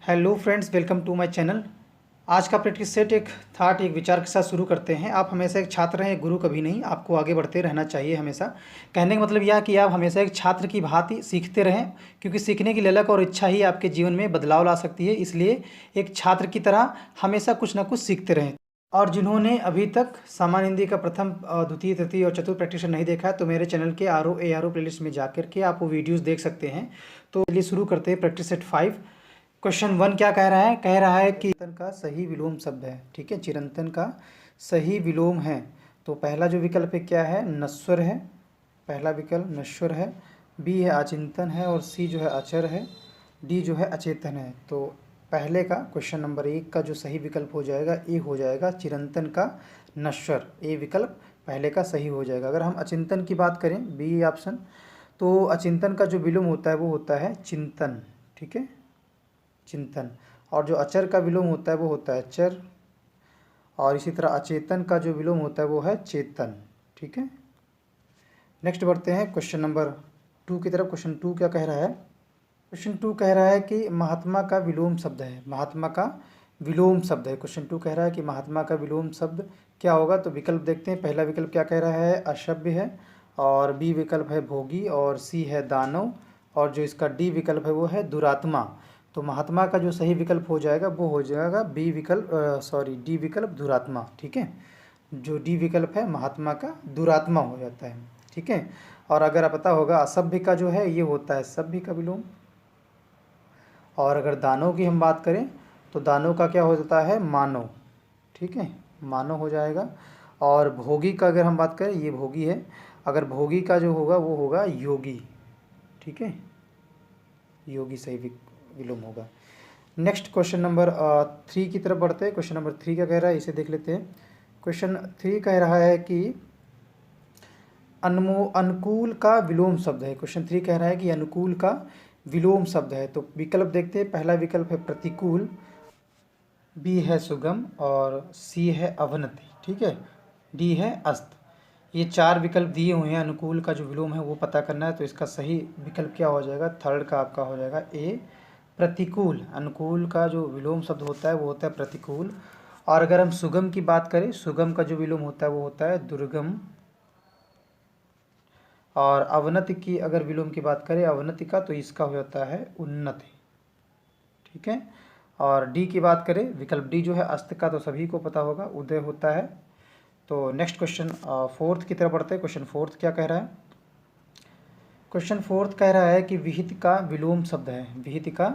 Hello friends, welcome to my channel. आज का practice set एक थाट एक विचार के साथ शुरू करते हैं। आप हमेशा एक छात्र हैं, एक गुरु कभी नहीं। आपको आगे बढ़ते रहना चाहिए हमेशा। कहने का मतलब यह है कि आप हमेशा एक छात्र की भांति सीखते रहें, क्योंकि सीखने की ललक और इच्छा ही आपके जीवन में बदलाव ला सकती है। इसलिए एक छात्र की तरह हमेशा कुछ ना कुछ सीखते रहें। और जिन्होंने अभी तक सामान्य हिंदी का प्रथम, द्वितीय, तृतीय और चतुर्थ प्रैक्टिस नहीं देखा है, तो मेरे चैनल के आर ओ प्लेलिस्ट में जाकर के आप वो वीडियोज़ देख सकते हैं। तो चलिए शुरू करते हैं प्रैक्टिस सेट 5। क्वेश्चन 1 क्या कह रहा है? कह रहा है कि चिरंतन का सही विलोम शब्द है। ठीक है, चिरंतन का सही विलोम है। तो पहला जो विकल्प है क्या है? नश्वर है। पहला विकल्प नश्वर है। बी है अचिंतन है। और सी जो है अचर है। डी जो है अचेतन है। तो पहले का क्वेश्चन नंबर 1 का जो सही विकल्प हो जाएगा ए हो जाएगा चिरंतन का नश्वर। ए विकल्प पहले का सही हो जाएगा। अगर हम अचिंतन की बात करें, बी ऑप्शन, तो अचिंतन का जो विलोम होता है वो होता है चिंतन। ठीक है, चिंतन। और जो अचर का विलोम होता है वो होता है चर। और इसी तरह अचेतन का जो विलोम होता है वो है चेतन। ठीक है, नेक्स्ट बढ़ते हैं क्वेश्चन नंबर 2 की तरफ। क्वेश्चन 2 क्या कह रहा है? क्वेश्चन 2 कह रहा है कि महात्मा का विलोम शब्द है। महात्मा का विलोम शब्द है। क्वेश्चन 2 कह रहा है कि महात्मा का विलोम शब्द क्या होगा? तो विकल्प देखते हैं। पहला विकल्प क्या कह रहा है? असभ्य है। और बी विकल्प है भोगी। और सी है दानव। और जो इसका डी विकल्प है वो है दुरात्मा। तो महात्मा का जो सही विकल्प हो जाएगा वो हो जाएगा बी विकल्प, डी विकल्प दुरात्मा। ठीक है, जो डी विकल्प है महात्मा का दुरात्मा हो जाता है। ठीक है, और अगर पता होगा असभ्य का जो है ये होता है सभ्य का विलोम। और अगर दानव की हम बात करें तो दानव का क्या हो जाता है? मानव। ठीक है, मानव हो जाएगा। और भोगी का अगर हम बात करें, ये भोगी है। अगर भोगी का जो होगा वो होगा योगी। ठीक है, योगी सही विलोम होगा। नेक्स्ट क्वेश्चन नंबर 3 की तरफ बढ़ते हैं। क्वेश्चन नंबर 3 क्या कह रहा है, इसे देख लेते हैं। क्वेश्चन 3 कह रहा है कि अनुकूल का विलोम शब्द है। क्वेश्चन 3 कह रहा है कि अनुकूल का विलोम शब्द है। तो विकल्प देखते हैं। पहला विकल्प है प्रतिकूल। बी है सुगम। और सी है अवनति। ठीक है, डी है अस्त। ये 4 विकल्प दिए हुए हैं। अनुकूल का जो विलोम है वो पता करना है। तो इसका सही विकल्प क्या हो जाएगा? थर्ड का आपका हो जाएगा ए, प्रतिकूल। अनुकूल का जो विलोम शब्द होता है वो होता है प्रतिकूल। और अगर हम सुगम की बात करें, सुगम का जो विलोम होता है वो होता है दुर्गम। और अवनति की अगर विलोम की बात करें, अवनति का, तो इसका हो जाता है उन्नति। ठीक है, और डी की बात करें, विकल्प डी जो है अस्त का, तो सभी को पता होगा उदय होता है। तो नेक्स्ट क्वेश्चन 4 की तरफ बढ़ते हैं। क्वेश्चन 4 क्या कह रहा है? क्वेश्चन 4 कह रहा है कि विहित का विलोम शब्द है। विहित का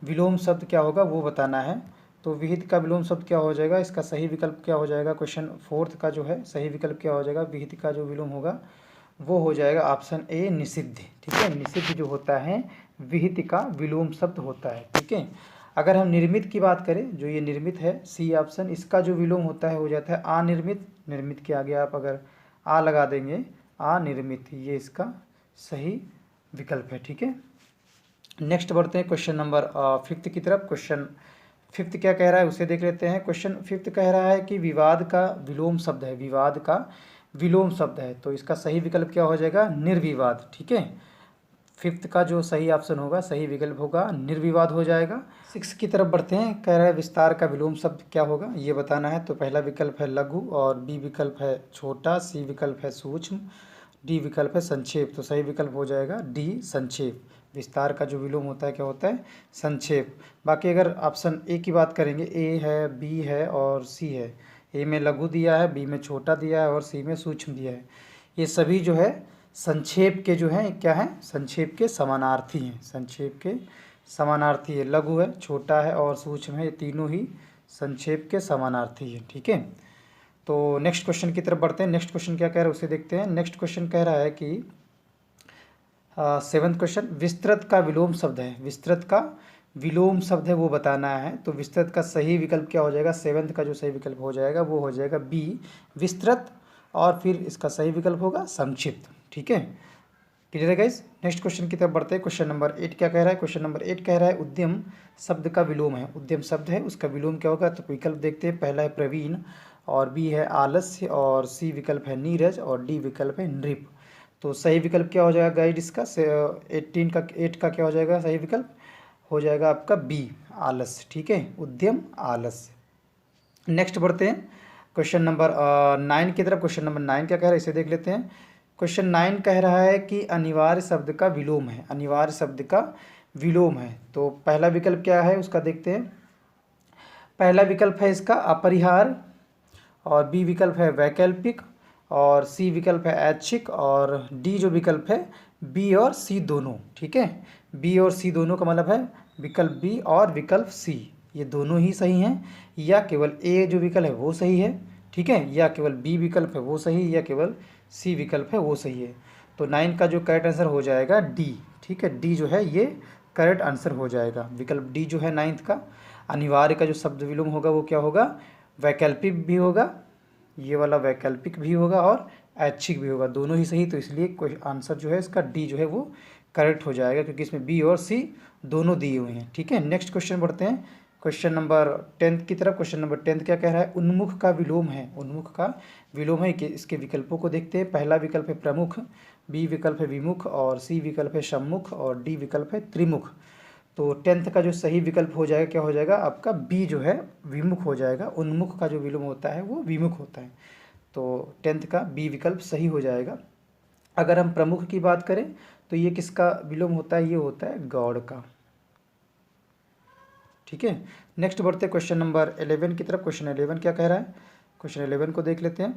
विलोम शब्द क्या होगा वो बताना है। तो विहित का विलोम शब्द क्या हो जाएगा? इसका सही विकल्प क्या हो जाएगा? क्वेश्चन 4 का जो है सही विकल्प क्या हो जाएगा? विहित का जो विलोम होगा वो हो जाएगा ऑप्शन ए, निषिद्ध। ठीक है, निषिद्ध जो होता है विहित का विलोम शब्द होता है। ठीक है, अगर हम निर्मित की बात करें, जो ये निर्मित है, सी ऑप्शन, इसका जो विलोम होता है हो जाता है अनिर्मित। निर्मित के आगे आप अगर आ लगा देंगे, अनिर्मित, ये इसका सही विकल्प है। ठीक है, नेक्स्ट बढ़ते हैं क्वेश्चन नंबर 5 की तरफ। क्वेश्चन 5 क्या कह रहा है उसे देख लेते हैं। क्वेश्चन 5 कह रहा है कि विवाद का विलोम शब्द है। विवाद का विलोम शब्द है। तो इसका सही विकल्प क्या हो जाएगा? निर्विवाद। ठीक है, 5 का जो सही ऑप्शन होगा, सही विकल्प होगा निर्विवाद हो जाएगा। 6 की तरफ बढ़ते हैं। कह रहा है विस्तार का विलोम शब्द क्या होगा ये बताना है। तो पहला विकल्प है लघु। और बी विकल्प है छोटा। सी विकल्प है सूक्ष्म। डी विकल्प है संक्षेप। तो सही विकल्प हो जाएगा डी, संक्षेप। विस्तार का जो विलोम होता है क्या होता है? संक्षेप। बाकी अगर ऑप्शन ए की बात करेंगे, ए है, बी है और सी है। ए में लघु दिया है, बी में छोटा दिया है और सी में सूक्ष्म दिया है। ये सभी जो है संक्षेप के जो हैं क्या हैं? संक्षेप के समानार्थी हैं। संक्षेप के समानार्थी है। लघु है, छोटा है और सूक्ष्म है, ये तीनों ही संक्षेप के समानार्थी हैं। ठीक है, तो नेक्स्ट क्वेश्चन की तरफ बढ़ते हैं। नेक्स्ट क्वेश्चन क्या कह रहा है उसे देखते हैं। नेक्स्ट क्वेश्चन कह रहा है कि 7वां क्वेश्चन, विस्तृत का विलोम शब्द है। विस्तृत का विलोम शब्द है वो बताना है। तो विस्तृत का सही विकल्प क्या हो जाएगा? 7th का जो सही विकल्प हो जाएगा वो हो जाएगा बी, विस्तृत। और फिर इसका सही विकल्प होगा संक्षिप्त। ठीक है, क्लियर है गाइस? नेक्स्ट क्वेश्चन की तरफ बढ़ते हैं। क्वेश्चन नंबर 8 क्या कह रहा है? क्वेश्चन नंबर 8 कह रहा है उद्यम शब्द का विलोम है। उद्यम शब्द है, उसका विलोम क्या होगा? तो विकल्प देखते हैं। पहला है प्रवीण। और बी है आलस्य। और सी विकल्प है नीरज। और डी विकल्प है नृप। तो सही विकल्प क्या हो जाएगा गाइड इसका? 8 का क्या हो जाएगा सही विकल्प? हो जाएगा आपका बी आलस, ठीक है, उद्यम आलस। नेक्स्ट बढ़ते हैं क्वेश्चन नंबर 9 की तरफ। क्वेश्चन नंबर 9 क्या कह रहा है इसे देख लेते हैं। क्वेश्चन 9 कह रहा है कि अनिवार्य शब्द का विलोम है, अनिवार्य शब्द का विलोम है। तो पहला विकल्प क्या है उसका देखते हैं। पहला विकल्प है इसका अपरिहार्य, और बी विकल्प है वैकल्पिक, और सी विकल्प है ऐच्छिक, और डी जो विकल्प है बी और सी दोनों, ठीक है। बी और सी दोनों का मतलब है विकल्प बी और विकल्प सी, ये दोनों ही सही हैं, या केवल ए जो विकल्प है वो सही है, ठीक है, या केवल बी विकल्प है वो सही, या केवल सी विकल्प है वो सही है। तो 9 का जो करेक्ट आंसर हो जाएगा डी, ठीक है, डी जो है ये करेक्ट आंसर हो जाएगा। विकल्प डी जो है 9 का। अनिवार्य का जो शब्द विलोम होगा वो क्या होगा, वैकल्पिक भी होगा, ये वाला वैकल्पिक भी होगा और ऐच्छिक भी होगा, दोनों ही सही। तो इसलिए कोई आंसर जो है इसका डी जो है वो करेक्ट हो जाएगा, क्योंकि इसमें बी और सी दोनों दिए हुए हैं, ठीक है। नेक्स्ट क्वेश्चन बढ़ते हैं क्वेश्चन नंबर 10 की तरफ। क्वेश्चन नंबर 10 क्या कह रहा है, उन्मुख का विलोम है, उन्मुख का विलोम है कि इसके विकल्पों को देखते हैं। पहला विकल्प है प्रमुख, बी विकल्प है विमुख, और सी विकल्प है सम्मुख, और डी विकल्प है त्रिमुख। तो 10th का जो सही विकल्प हो जाएगा क्या हो जाएगा आपका बी जो है विमुख हो जाएगा। उन्मुख का जो विलोम होता है वो विमुख होता है, तो 10th का बी विकल्प सही हो जाएगा। अगर हम प्रमुख की बात करें तो ये किसका विलोम होता है, ये होता है गौड़ का, ठीक है। नेक्स्ट बढ़ते क्वेश्चन नंबर 11 की तरफ। क्वेश्चन 11 क्या कह रहा है, क्वेश्चन 11 को देख लेते हैं।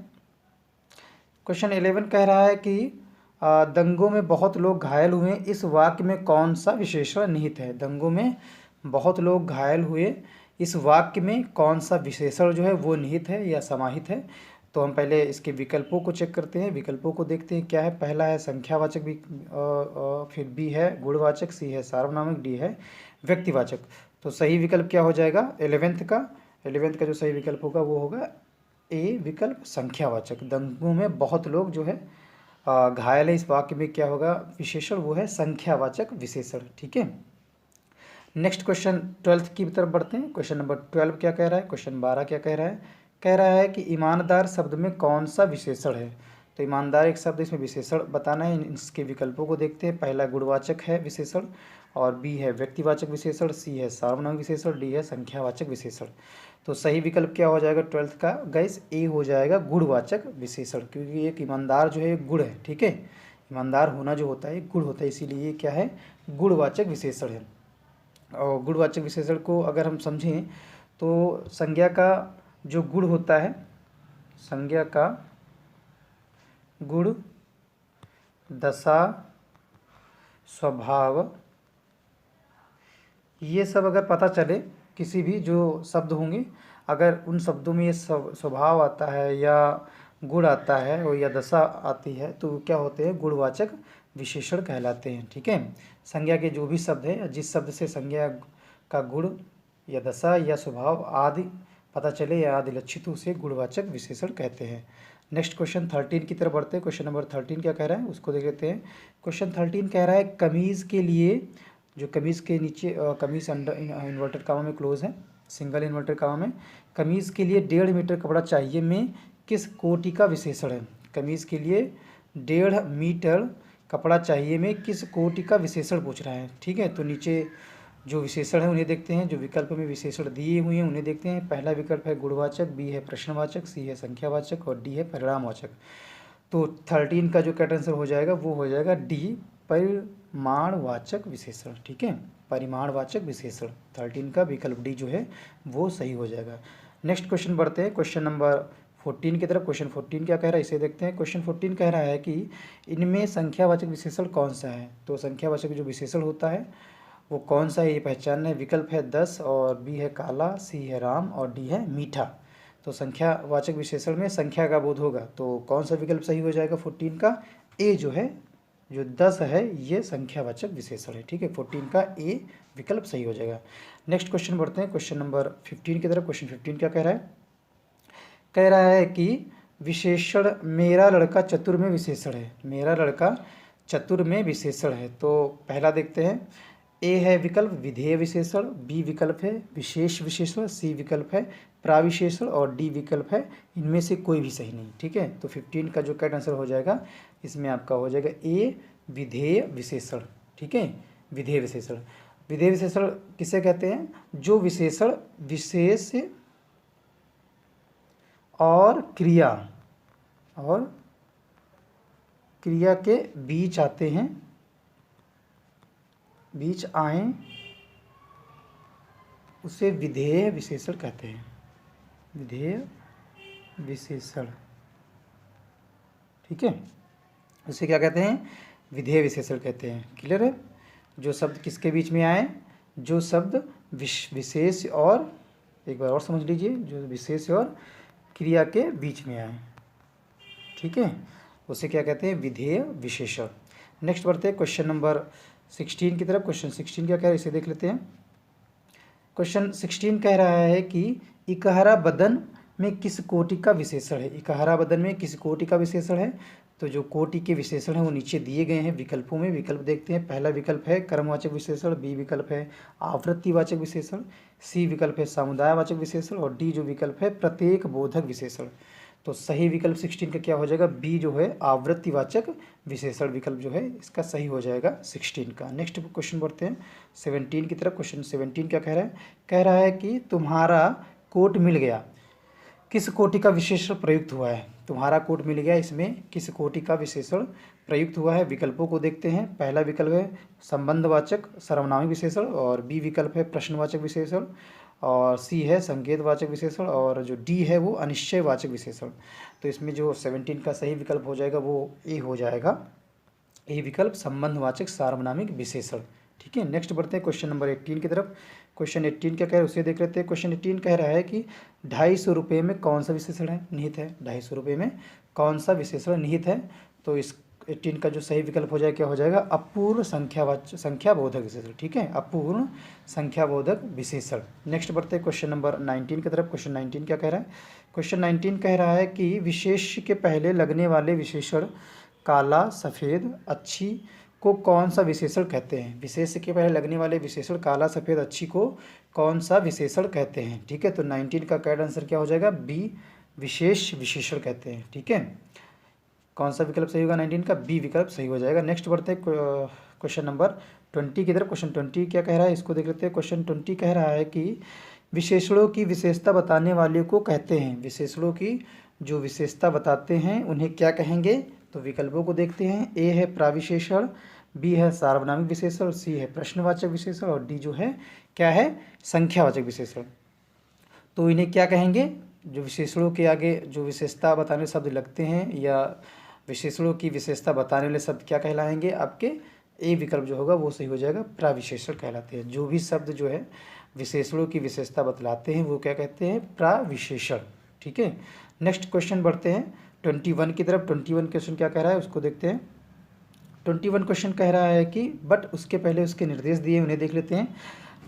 क्वेश्चन 11 कह रहा है कि दंगों में बहुत लोग घायल हुए, इस वाक्य में कौन सा विशेषण निहित है। दंगों में बहुत लोग घायल हुए, इस वाक्य में कौन सा विशेषण जो है वो निहित है या समाहित है। तो हम पहले इसके विकल्पों को चेक करते हैं, विकल्पों को देखते हैं क्या है। पहला है संख्यावाचक, फिर बी है गुणवाचक, सी है सार्वनामिक, डी है व्यक्तिवाचक। तो सही विकल्प क्या हो जाएगा 11th का, 11th का जो सही विकल्प होगा वो होगा ए विकल्प संख्यावाचक। दंगों में बहुत लोग जो है घायल है, इस वाक्य में क्या होगा विशेषण, वो है संख्यावाचक विशेषण, ठीक है। नेक्स्ट क्वेश्चन 12th की तरफ बढ़ते हैं। क्वेश्चन नंबर 12 क्या कह रहा है, क्वेश्चन 12 क्या कह रहा है, कह रहा है कि ईमानदार शब्द में कौन सा विशेषण है। तो ईमानदार एक शब्द, इसमें विशेषण बताना है। इसके विकल्पों को देखते हैं। पहला गुणवाचक है विशेषण, और बी है व्यक्तिवाचक विशेषण, सी है सार्वनामिक विशेषण, डी है संख्यावाचक विशेषण। तो सही विकल्प क्या हो जाएगा 12th का गाइस, ए हो जाएगा गुणवाचक विशेषण, क्योंकि एक ईमानदार जो है एक गुण है, ठीक है। ईमानदार होना जो होता है एक गुण होता है, इसीलिए ये क्या है गुणवाचक विशेषण है। और गुणवाचक विशेषण को अगर हम समझें तो संज्ञा का जो गुण होता है, संज्ञा का गुण, दशा, स्वभाव, ये सब अगर पता चले, किसी भी जो शब्द होंगे अगर उन शब्दों में ये स्वभाव आता है या गुण आता है और या दशा आती है तो क्या होते हैं गुणवाचक विशेषण कहलाते हैं, ठीक है। संज्ञा के जो भी शब्द है, जिस शब्द से संज्ञा का गुण या दशा या स्वभाव आदि पता चले या आदि लक्षित, तो उसे गुणवाचक विशेषण कहते हैं। नेक्स्ट क्वेश्चन 13 की तरफ बढ़ते हैं। क्वेश्चन नंबर 13 क्या कह रहा है उसको देख लेते हैं। क्वेश्चन 13 कह रहा है कमीज़ के लिए, जो कमीज़ के नीचे कमीज़ अंडर इन्वर्टेड कामा में क्लोज है, सिंगल इन्वर्टेड कामा में, कमीज़ के लिए 1.5 मीटर कपड़ा चाहिए में किस कोटि का विशेषण है। कमीज़ के लिए 1.5 मीटर कपड़ा चाहिए में किस कोटि का विशेषण पूछ रहा है, ठीक है। तो नीचे जो विशेषण है उन्हें देखते हैं, जो विकल्प में विशेषण दिए हुए हैं उन्हें देखते हैं। पहला विकल्प है गुणवाचक, बी है प्रश्नवाचक, सी है संख्यावाचक, और डी है परिणामवाचक। तो 13 का जो करेक्ट आंसर हो जाएगा वो हो जाएगा डी परिमाणवाचक विशेषण, ठीक है, परिमाणवाचक विशेषण। 13 का विकल्प डी जो है वो सही हो जाएगा। नेक्स्ट क्वेश्चन बढ़ते हैं क्वेश्चन नंबर 14 की तरफ। क्वेश्चन 14 क्या कह रहा है इसे देखते हैं। क्वेश्चन 14 कह रहा है कि इनमें संख्यावाचक विशेषण कौन सा है। तो संख्यावाचक जो विशेषण होता है वो कौन सा है ये पहचानना है। विकल्प है 10, और बी है काला, सी है राम, और डी है मीठा। तो संख्यावाचक विशेषण में संख्या का बोध होगा, तो कौन सा विकल्प सही हो जाएगा 14 का, ए जो है, जो 10 है ये संख्यावाचक विशेषण है, ठीक है। 14 का ए विकल्प सही हो जाएगा। नेक्स्ट क्वेश्चन बढ़ते हैं क्वेश्चन नंबर 15 की तरफ। क्वेश्चन 15 क्या कह रहा है, कह रहा है कि विशेषण मेरा लड़का चतुर में विशेषण है, मेरा लड़का चतुर में विशेषण है। तो पहला देखते हैं, ए है विकल्प विधेय विशेषण, बी विकल्प है विशेष विशेषण, सी विकल्प है प्राविशेषण, और डी विकल्प है इनमें से कोई भी सही नहीं, ठीक है। तो 15 का जो करेक्ट आंसर हो जाएगा इसमें आपका हो जाएगा ए विधेय विशेषण, ठीक है, विधेय विशेषण। विधेय विशेषण किसे कहते हैं? जो विशेषण विशेष और क्रिया के बीच आते हैं, बीच आए, उसे विधेय विशेषण कहते हैं। विधेय विशेषण, ठीक है, उसे क्या कहते हैं? विधेय विशेषण कहते हैं। क्लियर है? जो शब्द किसके बीच में आए? जो शब्द विशेष और, एक बार और समझ लीजिए, जो विशेष और क्रिया के बीच में आए, ठीक है, उसे क्या कहते हैं? विधेय विशेषण। नेक्स्ट बढ़ते हैं क्वेश्चन नंबर 16 की तरफ। क्वेश्चन 16 क्या कह रहा है, इसे देख लेते हैं। क्वेश्चन 16 कह रहा है कि इकहरा बदन में किस कोटि का विशेषण है? इकहरा बदन में किस कोटि का विशेषण है? तो जो कोटि के विशेषण हैं वो नीचे दिए गए हैं विकल्पों में। विकल्प देखते हैं। पहला विकल्प है कर्मवाचक विशेषण, बी विकल्प है आवृत्तिवाचक विशेषण, सी विकल्प है समुदायवाचक विशेषण और डी जो विकल्प है प्रत्येक बोधक विशेषण। तो सही विकल्प 16 का क्या हो जाएगा? बी जो है आवृत्तिवाचक विशेषण विकल्प जो है इसका सही हो जाएगा 16 का। नेक्स्ट क्वेश्चन बढ़ते हैं 17 की तरफ। क्वेश्चन 17 क्या कह रहा है? कह रहा है कि तुम्हारा कोट मिल गया किस कोटि का विशेषण प्रयुक्त हुआ है? तुम्हारा कोट मिल गया, इसमें किस कोटि का विशेषण प्रयुक्त हुआ है? विकल्पों को देखते हैं। पहला विकल्प है संबंधवाचक सर्वनामी विशेषण और बी विकल्प है प्रश्नवाचक विशेषण और सी है संकेतवाचक विशेषण और जो डी है वो अनिश्चयवाचक विशेषण। तो इसमें जो 17 का सही विकल्प हो जाएगा वो ए हो जाएगा, ए विकल्प संबंधवाचक सार्वनामिक विशेषण। ठीक है, नेक्स्ट बढ़ते हैं क्वेश्चन नंबर 18 की तरफ। क्वेश्चन 18 क्या कह रहा है उसे देख लेते हैं। क्वेश्चन 18 कह रहा है कि 250 रुपये में कौन सा विशेषण है निहित है? 250 रुपये में कौन सा विशेषण निहित है? तो इस 18 का जो सही विकल्प हो जाएगा क्या हो जाएगा? अपूर्ण संख्याबोधक विशेषण। ठीक है, अपूर्ण संख्याबोधक विशेषण। नेक्स्ट बढ़ते हैं क्वेश्चन नंबर 19 की तरफ। क्वेश्चन 19 क्या कह रहा है? क्वेश्चन 19 कह रहा है कि विशेष के पहले लगने वाले विशेषण काला, सफ़ेद, अच्छी को कौन सा विशेषण कहते हैं? विशेष के पहले लगने वाले विशेषण काला, सफ़ेद, अच्छी को कौन सा विशेषण कहते हैं? ठीक है, तो 19 का करेक्ट आंसर क्या हो जाएगा? बी विशेष विशेषण कहते हैं। ठीक है, कौन सा विकल्प सही होगा 19 का? बी विकल्प सही हो जाएगा। नेक्स्ट बढ़ते हैं क्वेश्चन नंबर 20 की तरफ। क्वेश्चन 20 क्या कह रहा है इसको देख लेते हैं। क्वेश्चन 20 कह रहा है कि विशेषणों की विशेषता बताने वाले को कहते हैं। विशेषणों की जो विशेषता बताते हैं उन्हें क्या कहेंगे? तो विकल्पों को देखते हैं। ए है प्राविशेषण, बी है सार्वनामिक विशेषण, सी है प्रश्नवाचक विशेषण और डी जो है क्या है? संख्यावाचक विशेषण। तो इन्हें क्या कहेंगे? जो विशेषणों के आगे जो विशेषता बताने वाले शब्द लगते हैं या विशेषणों की विशेषता बताने वाले शब्द क्या कहलाएंगे? आपके ए विकल्प जो होगा वो सही हो जाएगा, प्राविशेषण कहलाते हैं। जो भी शब्द जो है विशेषणों की विशेषता बतलाते हैं वो क्या कहते हैं? प्राविशेषण। ठीक है, नेक्स्ट क्वेश्चन बढ़ते हैं 21 की तरफ। 21 क्वेश्चन क्या कह रहा है उसको देखते हैं। 21 क्वेश्चन कह रहा है कि बट उसके पहले उसके निर्देश दिए उन्हें देख लेते हैं।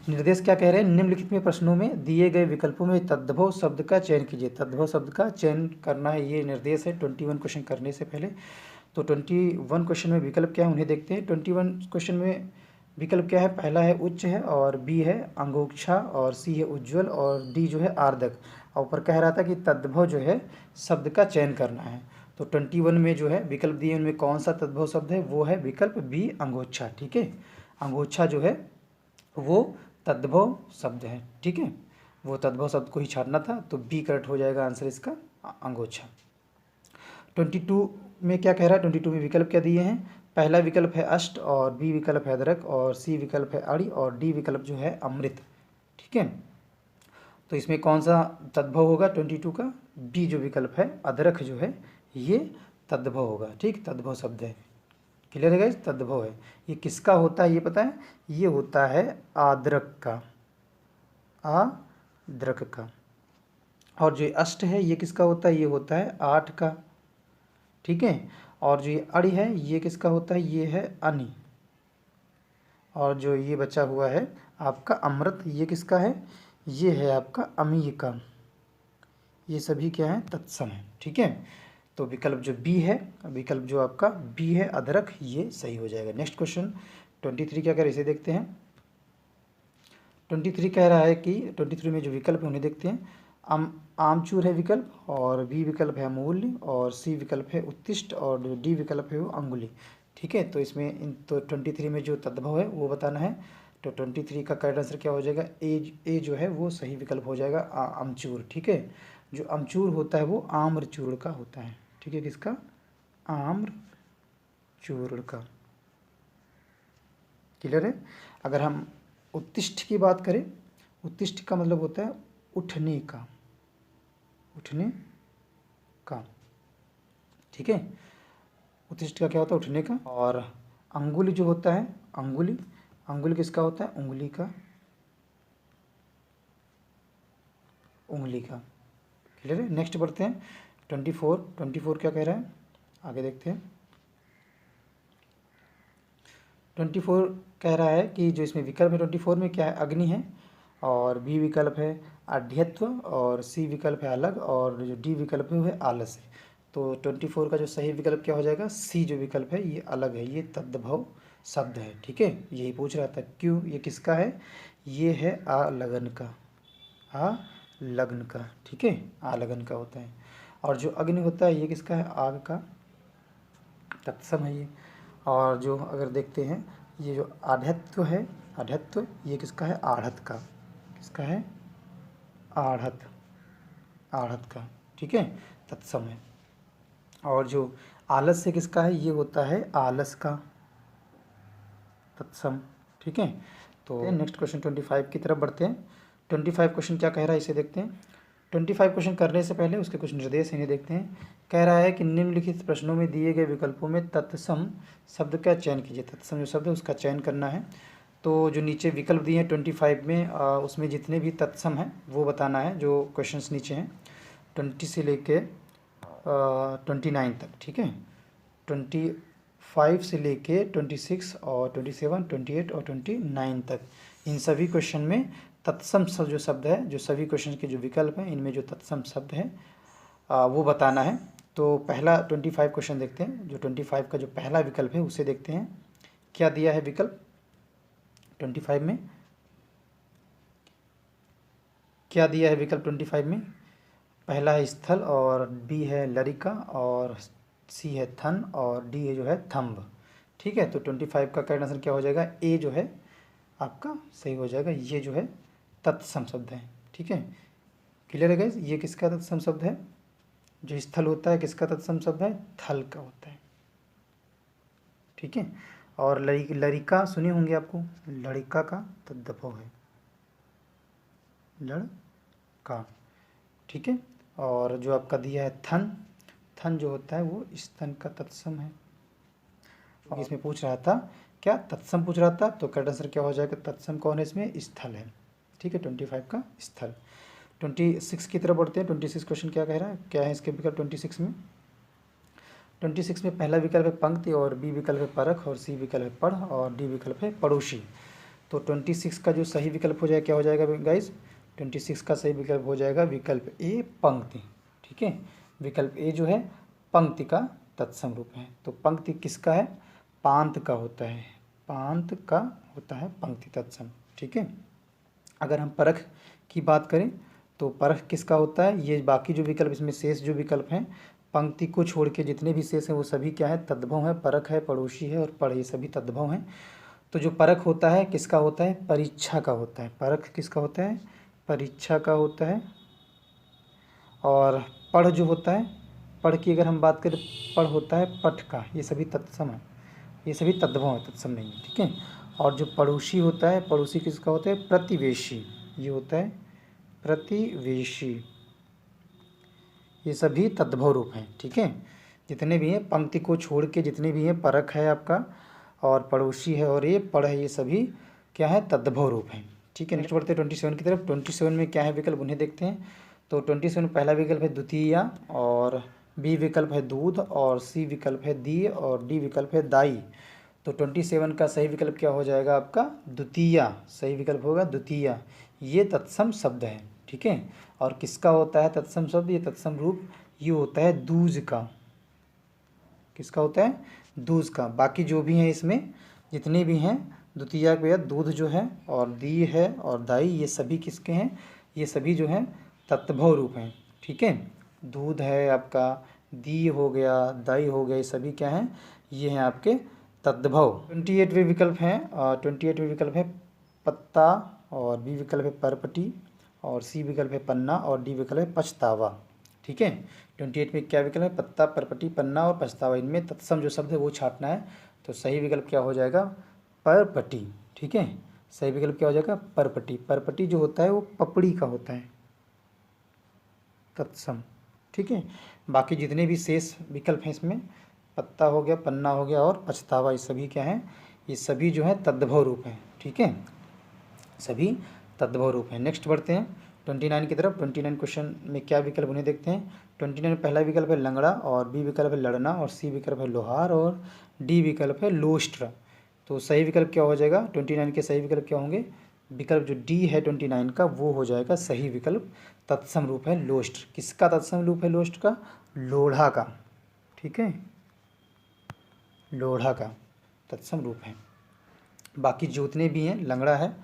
निर्देश क्या कह रहे हैं? निम्नलिखित में प्रश्नों में दिए गए विकल्पों में तद्भव शब्द का चयन कीजिए। तद्भव शब्द का चयन करना है, ये निर्देश है 21 क्वेश्चन करने से पहले। तो 21 क्वेश्चन में विकल्प क्या है उन्हें देखते हैं। 21 क्वेश्चन में विकल्प क्या है? पहला है उच्च है और बी है अंगोक्षा और सी है उज्ज्वल और डी जो है आर्दक। और ऊपर कह रहा था कि तद्भव जो है शब्द का चयन करना है। तो 21 में जो है विकल्प दिए उनमें कौन सा तद्भव शब्द है? वो है विकल्प बी अंगोच्छा। ठीक है, अंगोच्छा जो है वो तद्भव शब्द है। ठीक है, वो तद्भव शब्द को ही छाटना था, तो बी करेक्ट हो जाएगा आंसर इसका, अंगोच्छा। 22 में क्या कह रहा है? 22 में विकल्प क्या दिए हैं? पहला विकल्प है अष्ट और बी विकल्प है अदरक और सी विकल्प है अड़ी और डी विकल्प जो है अमृत। ठीक है, तो इसमें कौन सा तद्भव होगा 22 का? बी जो विकल्प है अदरक जो है ये तद्भव होगा। ठीक, तद्भव शब्द है। क्लियर है गाइस? तद्भव है। ये किसका होता है ये पता है? ये होता है आद्रक का, आद्रक का। और जो अष्ट है ये किसका होता है? ये होता है आठ का। ठीक है, और जो ये अड़ी है ये किसका होता है? ये है अनि। और जो ये बचा हुआ है आपका अमृत, ये किसका है? ये है आपका अमीय का। ये सभी क्या है? तत्सम है। ठीक है, तो विकल्प जो बी है, विकल्प जो आपका बी है अदरक, ये सही हो जाएगा। नेक्स्ट क्वेश्चन 23 क्या कह रहा है इसे देखते हैं। 23 कह रहा है कि 23 में जो विकल्प है उन्हें देखते हैं। आमचूर है विकल्प और बी विकल्प है अमूल्य और सी विकल्प है उत्तिष्ठ और डी विकल्प है वो अंगुली। ठीक है, तो इसमें तो 23 में जो तद्भव है वो बताना है। तो 23 का करेक्ट आंसर क्या हो जाएगा, ए जो है वो सही विकल्प हो जाएगा, अमचूर। ठीक है, जो अमचूर होता है वो आम्रचूर्ण का होता है। ठीक है, किसका, आम्रचूर्ण का। क्लियर है। अगर हम उत्तिष्ठ की बात करें, उत्तिष्ठ का मतलब होता है उठने का, उठने का। ठीक है, उत्तिष्ठ का क्या होता है, उठने का। और अंगुली जो होता है, अंगुली, अंगुली किसका होता है, उंगली का, उंगली का। क्लियर है। नेक्स्ट बढ़ते हैं 24 क्या कह रहा है, आगे देखते हैं। 24 कह रहा है कि जो इसमें विकल्प है 24 में क्या है, अग्नि है, और बी विकल्प है आढ़्यत्व, और सी विकल्प है अलग, और जो डी विकल्प है वो है आलस्य। तो 24 का जो सही विकल्प क्या हो जाएगा, सी जो विकल्प है ये अलग है, ये तद्भव शब्द है। ठीक है, यही पूछ रहा था क्यों, ये किसका है, ये है आलगन का, आलगन का। ठीक है, आलगन का होता है। और जो अग्नि होता है ये किसका है, आग का, तत्सम है ये। और जो अगर देखते हैं ये जो आढ़त्व है, आढ़त्व ये किसका है, आढ़त का, किसका है, आढ़त, आढ़त का। ठीक है, तत्सम है। और जो आलस्य किसका है, ये होता है आलस का, तत्सम। ठीक है, तो नेक्स्ट क्वेश्चन 25 की तरफ बढ़ते हैं। 25 क्वेश्चन क्या कह रहा है इसे देखते हैं। 25 क्वेश्चन करने से पहले उसके कुछ निर्देश इन्हें देखते हैं। कह रहा है कि निम्नलिखित प्रश्नों में दिए गए विकल्पों में तत्सम शब्द का चयन कीजिए। तत्सम जो शब्द है उसका चयन करना है। तो जो नीचे विकल्प दिए हैं 25 में, उसमें जितने भी तत्सम हैं वो बताना है, जो क्वेश्चंस नीचे हैं 20 से लेके 29 तक। ठीक है, 25 से लेके 26 और 27, 28 और 29 तक, इन सभी क्वेश्चन में तत्सम जो शब्द है, जो सभी क्वेश्चन के जो विकल्प हैं इनमें जो तत्सम शब्द है वो बताना है। तो पहला 25 क्वेश्चन देखते हैं। जो 25 का जो पहला विकल्प है उसे देखते हैं, क्या दिया है विकल्प 25 में, क्या दिया है विकल्प 25 में। पहला है स्थल, और बी है लरिका, और सी है थन, और डी है जो है थंब। ठीक है, तो 25 का करेक्ट आंसर क्या हो जाएगा, ए जो है आपका सही हो जाएगा, ये जो है तत्सम शब्द है। ठीक है, क्लियर है गाइस। ये किसका तत्सम शब्द है, जो स्थल होता है किसका तत्सम शब्द है, थल का होता है। ठीक है, और लरिका सुने होंगे आपको, लड़िका का तद्भव है, लड़का। ठीक है, और जो आपका दिया है थन, थन जो होता है वो स्तन का तत्सम है। और इसमें पूछ रहा था क्या, तत्सम पूछ रहा था, तो करेक्ट आंसर क्या हो जाएगा, तत्सम कौन है इसमें, स्थल है। ठीक है, 25 का स्थल। 26 की तरफ बढ़ते हैं। 26 क्वेश्चन क्या कह रहा है, क्या है इसके विकल्प 26 में। 26 में पहला विकल्प है पंक्ति, और बी विकल्प है परख, और सी विकल्प है पढ़, और डी विकल्प है पड़ोसी। तो 26 का जो सही विकल्प हो जाएगा क्या हो जाएगा गाइज, 26 का सही विकल्प हो जाएगा विकल्प ए पंक्ति। ठीक है, विकल्प ए जो है पंक्ति का तत्सम रूप है। तो पंक्ति किसका है, पांत का होता है, पांत का होता है पंक्ति तत्सम। ठीक है, अगर हम परख की बात करें तो परख किसका होता है, ये बाकी जो विकल्प इसमें शेष जो विकल्प हैं पंक्ति को छोड़ के जितने भी शेष हैं वो सभी क्या है, तद्भव है। परख है, पड़ोसी है, और पढ़, ये सभी तद्भव हैं। तो जो परख होता है किसका होता है, परीक्षा का होता है। परख किसका होता है, परीक्षा का होता है। और पढ़ जो होता है, पढ़ की अगर हम बात करें, पढ़ होता है पठ का। ये सभी तत्सम है, ये सभी तद्भव है, तत्सम नहीं है। ठीक है, और जो पड़ोसी होता है, पड़ोसी किसका होता है, प्रतिवेशी, ये होता है प्रतिवेशी। ये सभी तद्भव रूप हैं। ठीक है, जितने भी हैं पंक्ति को छोड़ के जितने भी हैं, परख है आपका, और पड़ोसी है, और ये पढ़ है, ये सभी क्या है, तद्भव रूप हैं। ठीक है, नेक्स्ट बढ़ते हैं 27 की तरफ। 27 में क्या है विकल्प, उन्हें देखते हैं। तो 27 में पहला विकल्प है द्वितीय, और बी विकल्प है दूध, और सी विकल्प है दी, और डी विकल्प है दाई। तो 27 का सही विकल्प क्या हो जाएगा आपका, द्वितीय, सही विकल्प होगा द्वितीय। ये तत्सम शब्द है। ठीक है, और किसका होता है तत्सम शब्द, ये तत्सम रूप ये होता है दूज का। किसका होता है, दूज का। बाकी जो भी हैं इसमें जितने भी हैं द्वितीय के बाद दूध जो है, और दी है, और दाई, ये सभी किसके हैं, ये सभी जो हैं तत्भव रूप हैं। ठीक है, दूध है आपका, दी हो गया, दाई हो गया, ये सभी क्या हैं, ये हैं आपके तद्भव। 28वें विकल्प हैं, 28वें विकल्प है पत्ता, और बी विकल्प है परपटी, और सी विकल्प है पन्ना, और डी विकल्प है पछतावा। ठीक है, 28 में क्या विकल्प है? पत्ता, परपटी, पन्ना और पछतावा। इनमें तत्सम जो शब्द है वो छाटना है। तो सही विकल्प क्या हो जाएगा? परपटी। ठीक है, सही विकल्प क्या हो जाएगा? परपटी। परपटी जो होता है वो पपड़ी का होता है, तत्सम। ठीक है, बाकी जितने भी शेष विकल्प हैं इसमें, पत्ता हो गया, पन्ना हो गया और पछतावा, ये सभी क्या हैं? ये सभी जो है तद्भव रूप हैं। ठीक है, सभी तद्भव रूप हैं। नेक्स्ट बढ़ते हैं 29 की तरफ। 29 क्वेश्चन में क्या विकल्प उन्हें देखते हैं। 29 पहला विकल्प है लंगड़ा, और बी विकल्प है लड़ना, और सी विकल्प है लोहार, और डी विकल्प है लोस्ट्र। तो सही विकल्प क्या हो जाएगा? 29 के सही विकल्प क्या होंगे? विकल्प जो डी है 29 का वो हो जाएगा सही विकल्प। तत्सम रूप है लोस्ट्र। किसका तत्सम रूप है लोस्ट्र का? लोढ़ा का। ठीक है, लोढ़ा का तत्सम रूप है। बाकी जितने भी हैं, लंगड़ा है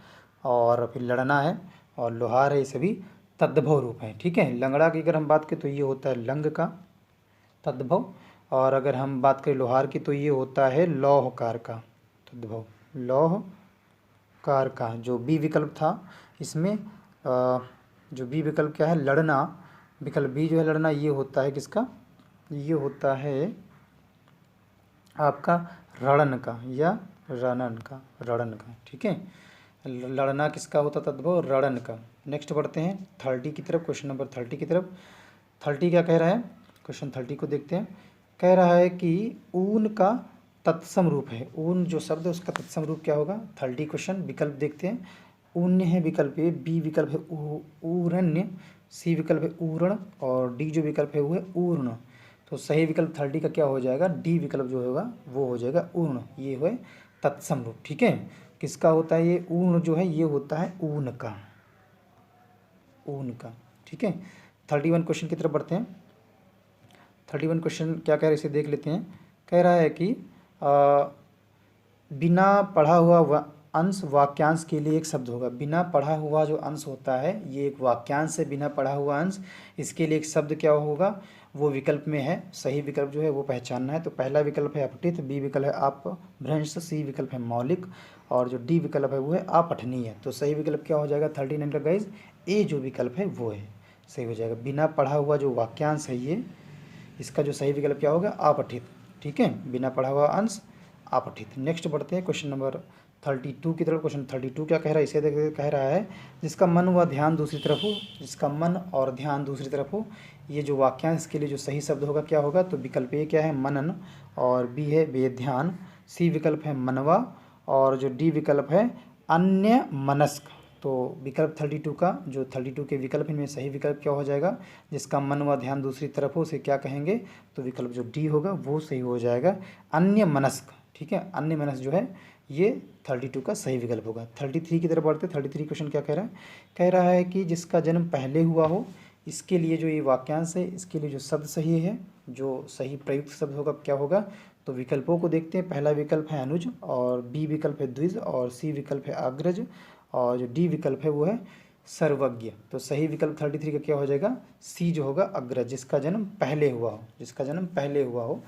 और फिर लड़ना है और लोहार है, ये सभी तद्भव रूप हैं। ठीक है, लंगड़ा की अगर हम बात करें तो ये होता है लंग का तद्भव, और अगर हम बात करें लोहार की तो ये होता है लौहकार का तद्भव। लौहकार का जो बी विकल्प था इसमें, जो बी विकल्प क्या है? लड़ना। विकल्प बी जो है लड़ना, ये होता है किसका? ये होता है आपका रणन का या रणन का, रणन का। ठीक है, लड़ना किसका होता तद्भव? रणन का। नेक्स्ट बढ़ते हैं 30 की तरफ, क्वेश्चन नंबर 30 की तरफ। 30 क्या कह रहा है? क्वेश्चन 30 को देखते हैं। कह रहा है कि ऊन का तत्सम रूप है। ऊन जो शब्द है उसका तत्सम रूप क्या होगा? 30 क्वेश्चन। विकल्प देखते हैं। ऊन्य है विकल्प ए, बी विकल्प है ऊरण्य, सी विकल्प है ऊर्ण, और डी जो विकल्प है वो है ऊर्ण। तो सही विकल्प 30 का क्या हो जाएगा? डी विकल्प जो होगा वो हो जाएगा ऊर्ण। ये है तत्सम रूप। ठीक है, किसका होता है ये? ऊर्ण जो है ये होता है ऊन का, ऊन का। ठीक है, 31 क्वेश्चन की तरफ बढ़ते हैं। 31 क्वेश्चन क्या कह रहे हैं इसे देख लेते हैं। कह रहा है कि बिना पढ़ा हुआ अंश वाक्यांश के लिए एक शब्द होगा। बिना पढ़ा हुआ जो अंश होता है ये एक वाक्यांश है, बिना पढ़ा हुआ अंश, इसके लिए एक शब्द क्या होगा? वो विकल्प में है। सही विकल्प जो है वो पहचानना है। तो पहला विकल्प है अपठित, बी विकल्प है अपभ्रंश, सी विकल्प है मौलिक, और जो डी विकल्प है वो है अपठनीय। तो सही विकल्प क्या हो जाएगा 39 का गाइज? ए जो विकल्प है वो है सही हो जाएगा। बिना पढ़ा हुआ जो वाक्यांश है ये, इसका जो सही विकल्प क्या होगा? अपठित। ठीक है, बिना पढ़ा हुआ अंश अपठित। नेक्स्ट बढ़ते हैं क्वेश्चन नंबर 32 की तरफ। क्वेश्चन 32 क्या कह रहा है इसे देखते, कह रहा है जिसका मन व ध्यान दूसरी तरफ हो। जिसका मन और ध्यान दूसरी तरफ हो, ये जो वाक्यांश के लिए जो सही शब्द होगा क्या होगा? तो विकल्प ए क्या है? मनन, और बी है बेध्यान, सी विकल्प है मनवा, और जो डी विकल्प है अन्य मनस्क। तो विकल्प 32 का जो 32 के विकल्प इनमें सही विकल्प क्या हो जाएगा? जिसका मन व ध्यान दूसरी तरफ हो उसे क्या कहेंगे? तो विकल्प जो डी होगा वो सही हो जाएगा, अन्य मनस्क। ठीक है, अन्य मनस्क जो है ये 32 का सही विकल्प होगा। 33 की तरफ बढ़ते। 33 क्वेश्चन क्या कह रहा है? कह रहा है कि जिसका जन्म पहले हुआ हो, इसके लिए जो ये वाक्यांश है इसके लिए जो शब्द सही है, जो सही प्रयुक्त शब्द होगा क्या होगा? तो विकल्पों को देखते हैं। पहला विकल्प है अनुज, और बी विकल्प है द्विज, और सी विकल्प है अग्रज, और जो डी विकल्प है वो है सर्वज्ञ। तो सही विकल्प 33 का क्या हो जाएगा? सी जो होगा अग्रज, जिसका जन्म पहले हुआ हो, जिसका जन्म पहले हुआ हो।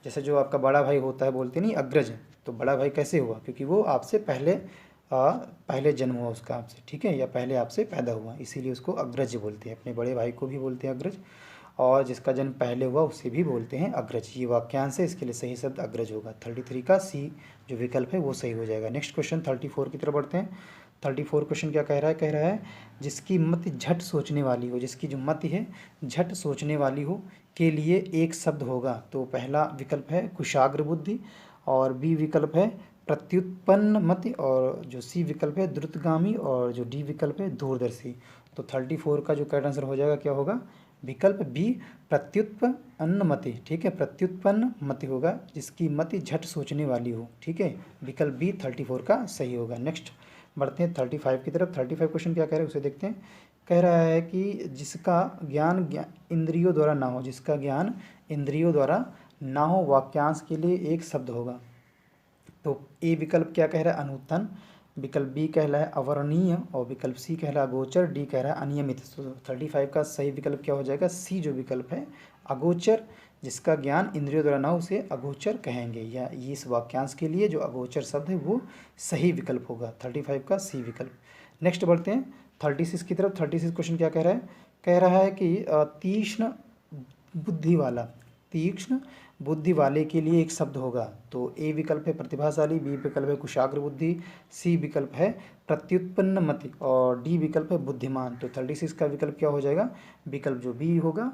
जैसे जो आपका बड़ा भाई होता है बोलते नहीं अग्रज, तो बड़ा भाई कैसे हुआ? क्योंकि वो आपसे पहले जन्म हुआ उसका आपसे। ठीक है, या पहले आपसे पैदा हुआ, इसीलिए उसको अग्रज बोलते हैं। अपने बड़े भाई को भी बोलते हैं अग्रज, और जिसका जन्म पहले हुआ उसे भी बोलते हैं अग्रज। ये वाक्यांश है, इसके लिए सही शब्द अग्रज होगा। 33 का सी जो विकल्प है वो सही हो जाएगा। नेक्स्ट क्वेश्चन 34 की तरफ बढ़ते हैं। 34 क्वेश्चन क्या कह रहा है? कह रहा है जिसकी मति झट सोचने वाली हो, जिसकी जो मति है झट सोचने वाली हो के लिए एक शब्द होगा। तो पहला विकल्प है कुशाग्र बुद्धि, और बी विकल्प है प्रत्युत्पन्न मति, और जो सी विकल्प है द्रुतगामी, और जो डी विकल्प है दूरदर्शी। तो 34 का जो करेक्ट आंसर हो जाएगा क्या होगा? विकल्प बी प्रत्युत्पन्न मति। ठीक है, प्रत्युत्पन्न मति होगा, जिसकी मति झट सोचने वाली हो। ठीक है, विकल्प बी 34 का सही होगा। नेक्स्ट बढ़ते हैं 35 की तरफ। 35 क्वेश्चन क्या कह रहे हैं उसे देखते हैं। कह रहा है कि जिसका ज्ञान इंद्रियों द्वारा ना हो, जिसका ज्ञान इंद्रियों द्वारा ना हो, वाक्यांश के लिए एक शब्द होगा। तो ए विकल्प क्या कह रहा है? अनूतन, विकल्प बी कह रहा है अवर्णीय, और विकल्प सी कह रहा है अगोचर, डी कह रहा है अनियमित। तो 35 का सही विकल्प क्या हो जाएगा? सी जो विकल्प है अगोचर, जिसका ज्ञान इंद्रियों द्वारा ना हो उसे अगोचर कहेंगे। या इस वाक्यांश के लिए जो अगोचर शब्द है वो सही विकल्प होगा, 35 का सी विकल्प। नेक्स्ट बढ़ते हैं 36 की तरफ। 36 क्वेश्चन क्या कह रहा है? कह रहा है कि तीक्ष्ण बुद्धि वाला, तीक्ष्ण बुद्धि वाले के लिए एक शब्द होगा। तो ए विकल्प है प्रतिभाशाली, बी विकल्प है कुशाग्र बुद्धि, सी विकल्प है प्रत्युत्पन्न मति और डी विकल्प है बुद्धिमान। तो 36 का विकल्प क्या हो जाएगा? विकल्प जो बी होगा,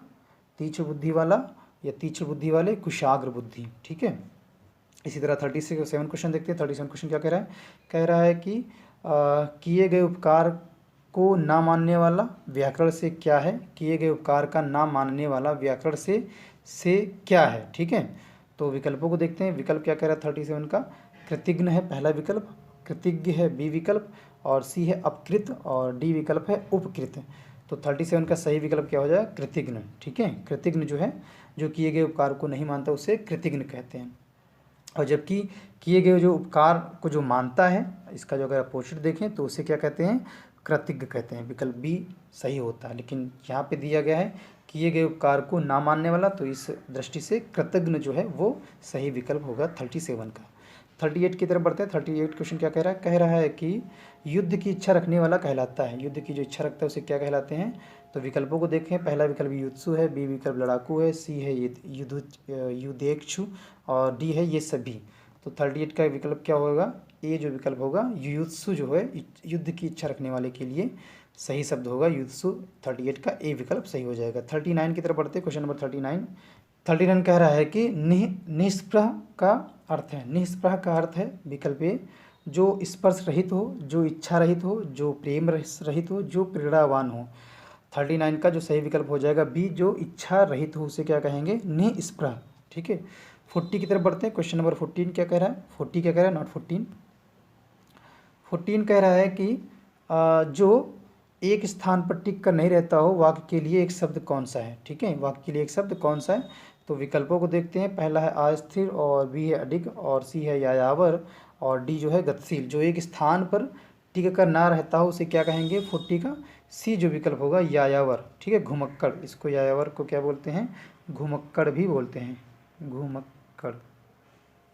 तीक्ष्ण बुद्धि वाला या तीक्ष्ण बुद्धि वाले, कुशाग्र बुद्धि। ठीक है। इसी तरह 37 क्वेश्चन देखते हैं। 37 क्वेश्चन क्या कह रहा है? कह रहा है कि किए गए उपकार को ना मानने वाला व्याकरण से क्या है? किए गए उपकार का ना मानने वाला व्याकरण से क्या है? ठीक है। तो विकल्पों को देखते हैं। विकल्प क्या कह रहा है 37 का? कृतज्ञ है पहला विकल्प, कृतज्ञ है बी विकल्प और सी है अपकृत और डी विकल्प है उपकृत। तो 37 का सही विकल्प क्या हो जाएगा? कृतज्ञ। ठीक है। कृतज्ञ जो है, जो किए गए उपकार को नहीं मानता उसे कृतज्ञ कहते हैं। और जबकि किए गए जो उपकार को जो मानता है, इसका जो अगर अपोजिट देखें तो उसे क्या कहते हैं? कृतज्ञ कहते हैं। विकल्प बी सही होता है, लेकिन यहाँ पे दिया गया है किए गए उपकार को ना मानने वाला, तो इस दृष्टि से कृतज्ञ जो है वो सही विकल्प होगा 37 का। 38 की तरफ बढ़ते हैं। 38 क्वेश्चन क्या कह रहा है? कह रहा है कि युद्ध की इच्छा रखने वाला कहलाता है। युद्ध की जो इच्छा रखता है उसे क्या कहलाते हैं? तो विकल्पों को देखें। पहला विकल्प युत्सु है, बी विकल्प लड़ाकू है, सी है युद्धेक्षु और डी है ये सभी। तो 38 का विकल्प क्या होगा? ए जो विकल्प होगा युत्सु जो है युद्ध की इच्छा रखने वाले के लिए सही शब्द होगा युत्सु। 38 का ए विकल्प सही हो जाएगा। 39 की तरफ बढ़ते हैं। क्वेश्चन नंबर 39 कह रहा है कि निष्प्रह का अर्थ है, निष्प्रह का अर्थ है विकल्प ए जो स्पर्श रहित हो, जो इच्छा रहित हो, जो प्रेम रहित हो, जो प्रेरणावान हो। 39 का जो सही विकल्प हो जाएगा बी जो इच्छा रहित हो उसे क्या कहेंगे? निष्प्रह। ठीक है। 40 की तरफ बढ़ते हैं। क्वेश्चन नंबर 14 क्या कह रहा है? 40 क्या कह रहा है? नॉट 14। 14 कह रहा है कि जो एक स्थान पर टिक कर नहीं रहता हो वाक्य के लिए एक शब्द कौन सा है? ठीक है। वाक्य के लिए एक शब्द कौन सा है? तो विकल्पों को देखते हैं। पहला है अस्थिर और बी है अडिग और सी है यायावर और डी जो है गतिशील। जो एक स्थान पर टिक कर ना रहता हो उसे क्या कहेंगे? 40 का सी जो विकल्प होगा यायावर। ठीक है। घुमक्कड़, इसको यायावर को क्या बोलते हैं? घुमक्कड़ भी बोलते हैं, घुमक्कड़।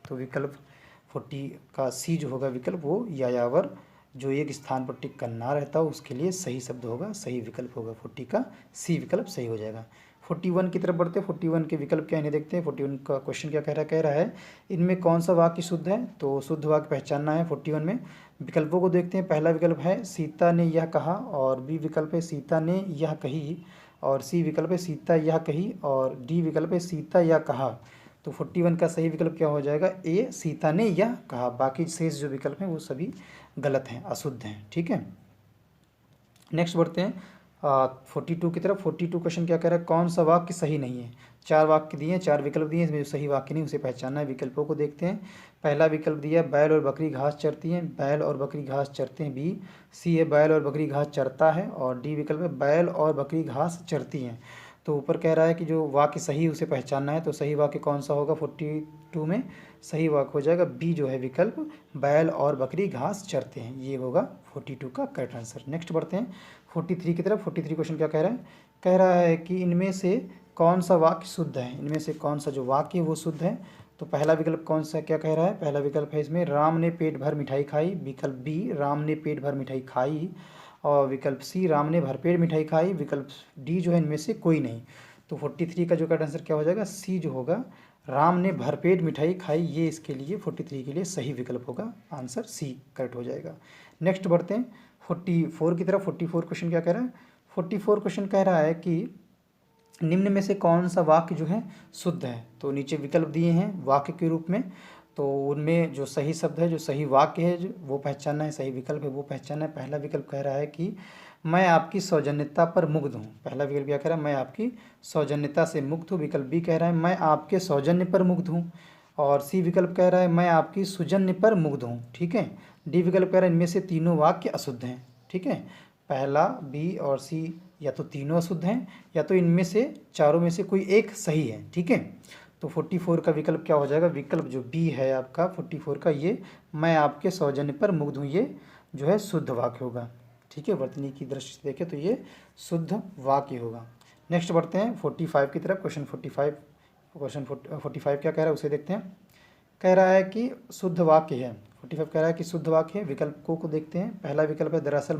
तो विकल्प 40 का सी जो होगा विकल्प वो यायावर, जो एक स्थान पर टिक कर ना रहता हो उसके लिए सही शब्द होगा, सही विकल्प होगा। 40 का सी विकल्प सही हो जाएगा। 41 की तरफ बढ़ते हैं। 41 के विकल्प क्या इन्हें देखते हैं। 41 का क्वेश्चन क्या कह रहा है? कह रहा है इनमें कौन सा वाक्य शुद्ध है? तो शुद्ध वाक्य पहचानना है 41 में। विकल्पों को देखते हैं। पहला विकल्प है सीता ने यह कहा और बी विकल्प है सीता ने यह कही और सी विकल्प है सीता यह कही और डी विकल्प है सीता यह कहा। तो 41 का सही विकल्प क्या हो जाएगा? ए सीता ने यह कहा। बाकी शेष जो विकल्प हैं वो सभी गलत हैं, अशुद्ध हैं। ठीक है। नेक्स्ट बढ़ते हैं 42 की तरफ। 42 क्वेश्चन क्या कह रहा है? कौन सा वाक्य सही नहीं है? 4 वाक्य दिए हैं, 4 विकल्प दिए हैं, इसमें जो सही वाक्य नहीं उसे पहचानना है। विकल्पों को देखते हैं। पहला विकल्प दिया है बैल और बकरी घास चरती हैं, बैल और बकरी घास चरते हैं बी। सी है बैल और बकरी घास चरता है और डी विकल्प है बैल और बकरी घास चरती हैं। तो ऊपर कह रहा है कि जो वाक्य सही उसे पहचानना है। तो सही वाक्य कौन सा होगा? 42 में सही वाक्य हो जाएगा बी जो है विकल्प बैल और बकरी घास चरते हैं। ये होगा 42 का करेक्ट आंसर। नेक्स्ट बढ़ते हैं 43 की तरफ। 43 क्वेश्चन क्या कह रहा है? कह रहा है कि इनमें से कौन सा वाक्य शुद्ध है? इनमें से कौन सा जो वाक्य वो शुद्ध है? तो पहला विकल्प कौन सा क्या कह रहा है? पहला विकल्प है इसमें राम ने पेट भर मिठाई खाई। विकल्प बी राम ने पेट भर मिठाई खाई और विकल्प सी राम ने भरपेट मिठाई खाई। विकल्प डी जो है इनमें से कोई नहीं। तो 43 का जो करेक्ट आंसर क्या हो जाएगा? सी जो होगा राम ने भरपेट मिठाई खाई, ये इसके लिए 43 के लिए सही विकल्प होगा। आंसर सी करेक्ट हो जाएगा। नेक्स्ट बढ़ते हैं 44 की तरफ। 44 क्वेश्चन क्या कह रहा है? 44 क्वेश्चन कह रहा है कि निम्न में से कौन सा वाक्य जो है शुद्ध है? तो नीचे विकल्प दिए हैं वाक्य के रूप में, तो उनमें जो सही शब्द है, जो सही वाक्य है वो पहचानना है, सही विकल्प है वो पहचानना है। पहला विकल्प कह रहा है कि मैं आपकी सौजन्यता पर मुग्ध हूँ। पहला विकल्प क्या कह रहा है? मैं आपकी सौजन्यता से मुग्ध हूँ। विकल्प बी कह रहा है मैं आपके सौजन्य पर मुग्ध हूँ और सी विकल्प कह रहा है मैं आपकी सुजन्य पर मुग्ध हूँ। ठीक है। डी विकल्प कह रहा है इनमें से तीनों वाक्य अशुद्ध हैं। ठीक है। पहला, बी और सी या तो तीनों अशुद्ध हैं या तो इनमें से चारों में से कोई एक सही है। ठीक है। तो 44 का विकल्प क्या हो जाएगा? विकल्प जो बी है आपका 44 का, ये मैं आपके सौजन्य पर मुग्ध हूँ, ये जो है शुद्ध वाक्य होगा। ठीक है। वर्तनी की दृष्टि से देखें तो ये शुद्ध वाक्य होगा। नेक्स्ट बढ़ते हैं 45 की तरफ। क्वेश्चन 45 क्वेश्चन 45 क्या कह रहा है उसे देखते हैं। कह रहा है कि शुद्ध वाक्य है, 45 कह रहा है कि शुद्ध वाक्य है। विकल्पों को देखते हैं। पहला विकल्प है दरअसल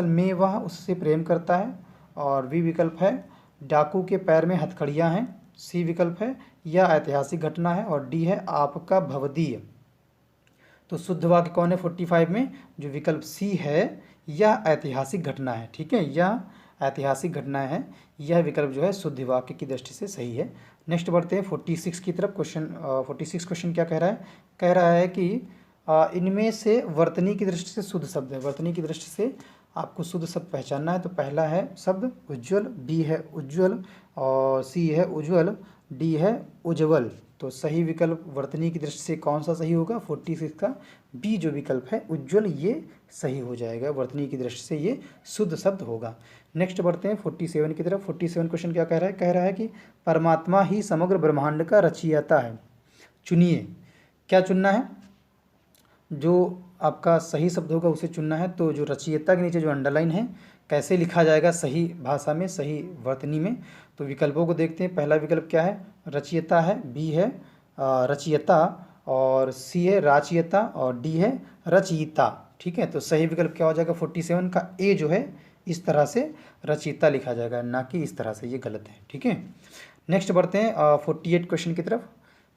मैं वह उससे प्रेम करता है। और बी विकल्प है डाकू के पैर में हथकड़ियाँ हैं। सी विकल्प है यह ऐतिहासिक घटना है। और डी है आपका भवदीय। तो शुद्ध वाक्य कौन है 45 में? जो विकल्प सी है, यह ऐतिहासिक घटना है। ठीक है, यह ऐतिहासिक घटना है। यह विकल्प जो है शुद्ध वाक्य की दृष्टि से सही है। नेक्स्ट बढ़ते हैं 46 की तरफ। 46 क्वेश्चन क्या कह रहा है? कह रहा है कि इनमें से वर्तनी की दृष्टि से शुद्ध शब्द है। वर्तनी की दृष्टि से आपको शुद्ध शब्द पहचानना है। तो पहला है शब्द उज्ज्वल, बी है उज्ज्वल, और सी है उज्ज्वल, डी है उज्ज्वल। तो सही विकल्प वर्तनी की दृष्टि से कौन सा सही होगा? 46 का बी जो विकल्प है उज्ज्वल, ये सही हो जाएगा। वर्तनी की दृष्टि से ये शुद्ध शब्द होगा। नेक्स्ट बढ़ते हैं 47 की तरफ। 47 क्वेश्चन क्या कह रहा है? कह रहा है कि परमात्मा ही समग्र ब्रह्मांड का रचयिता है। चुनिए, क्या चुनना है? जो आपका सही शब्द होगा उसे चुनना है। तो जो रचयिता के नीचे जो अंडरलाइन है, कैसे लिखा जाएगा सही भाषा में, सही वर्तनी में? तो विकल्पों को देखते हैं। पहला विकल्प क्या है? रचयिता है, बी है रचयिता, और सी है राचयिता, और डी है रचयिता। ठीक है, तो सही विकल्प क्या हो जाएगा 47 का? ए जो है इस तरह से रचयिता लिखा जाएगा, ना कि इस तरह से, ये गलत है। ठीक है, नेक्स्ट बढ़ते हैं 48 क्वेश्चन की तरफ।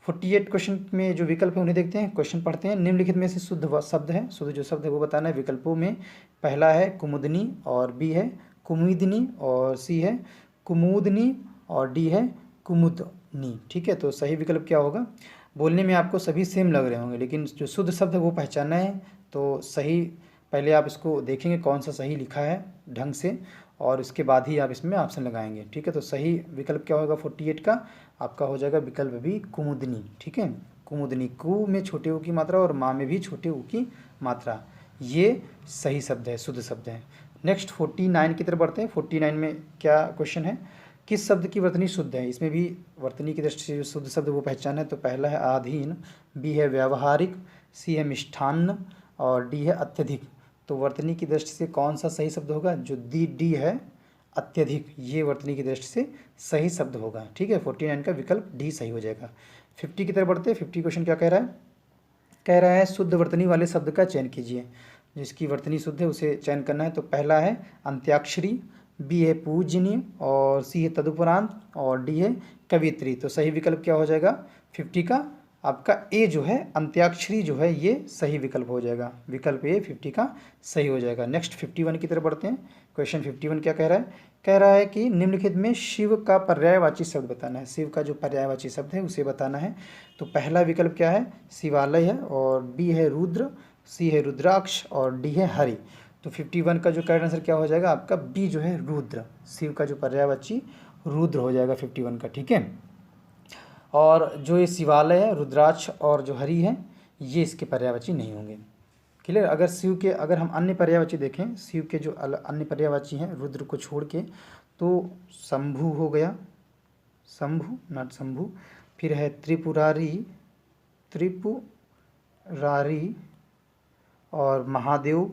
48 क्वेश्चन में जो विकल्प है उन्हें देखते हैं। क्वेश्चन पढ़ते हैं। निम्नलिखित में से शुद्ध शब्द है, शुद्ध जो शब्द है वो बताना है। विकल्पों में पहला है कुमुदनी, और बी है कुमुदनी, और सी है कुमुदनी, और डी है कुमुदनी। ठीक है, तो सही विकल्प क्या होगा? बोलने में आपको सभी सेम लग रहे होंगे, लेकिन जो शुद्ध शब्द है वो पहचानना है। तो सही पहले आप इसको देखेंगे कौन सा सही लिखा है ढंग से, और उसके बाद ही आप इसमें ऑप्शन लगाएंगे। ठीक है, तो सही विकल्प क्या होगा 48 का? आपका हो जाएगा विकल्प भी कुमुदनी। ठीक है, कुमुदनी, कु में छोटे ऊ की मात्रा और माँ में भी छोटे ऊ की मात्रा, ये सही शब्द है, शुद्ध शब्द है। नेक्स्ट 49 की तरफ बढ़ते हैं। 49 में क्या क्वेश्चन है? किस शब्द की वर्तनी शुद्ध है? इसमें भी वर्तनी की दृष्टि से जो शुद्ध शब्द वो पहचान है। तो पहला है आधीन, बी है व्यावहारिक, सी है मिष्ठान्न, और डी है अत्यधिक। तो वर्तनी की दृष्टि से कौन सा सही शब्द होगा? जो डी है अत्यधिक, ये वर्तनी की दृष्टि से सही शब्द होगा। ठीक है, 49 का विकल्प डी सही हो जाएगा। 50 की तरफ बढ़ते हैं। 50 क्वेश्चन क्या कह रहा है? कह रहा है शुद्ध वर्तनी वाले शब्द का चयन कीजिए। जिसकी वर्तनी शुद्ध है उसे चयन करना है। तो पहला है अंत्याक्षरी, बी है पूजनीय, और सी है तदुपरांत, और डी है कवित्री। तो सही विकल्प क्या हो जाएगा 50 का? आपका ए जो है अंत्याक्षरी जो है ये सही विकल्प हो जाएगा। विकल्प ए 50 का सही हो जाएगा। नेक्स्ट 51 की तरफ बढ़ते हैं। क्वेश्चन 51 क्या कह रहा है? कह रहा है कि निम्नलिखित में शिव का पर्यायवाची शब्द बताना है। शिव का जो पर्यायवाची शब्द है उसे बताना है। तो पहला विकल्प क्या है? शिवालय है, और बी है रुद्र, सी है रुद्राक्ष, और डी है हरि। तो 51 का जो करेक्ट आंसर क्या हो जाएगा आपका? बी जो है रुद्र। शिव का जो पर्यायवाची रुद्र हो जाएगा 51 का। ठीक है, और जो ये शिवालय है, रुद्राक्ष और जो हरि है, ये इसके पर्यायवाची नहीं होंगे। क्लियर? अगर शिव के, अगर हम अन्य पर्यायवाची देखें, शिव के जो अन्य पर्यायवाची हैं रुद्र को छोड़ के, तो शंभु हो गया, शंभु नॉट शंभु, फिर है त्रिपुरारी, त्रिपुरारी, और महादेव,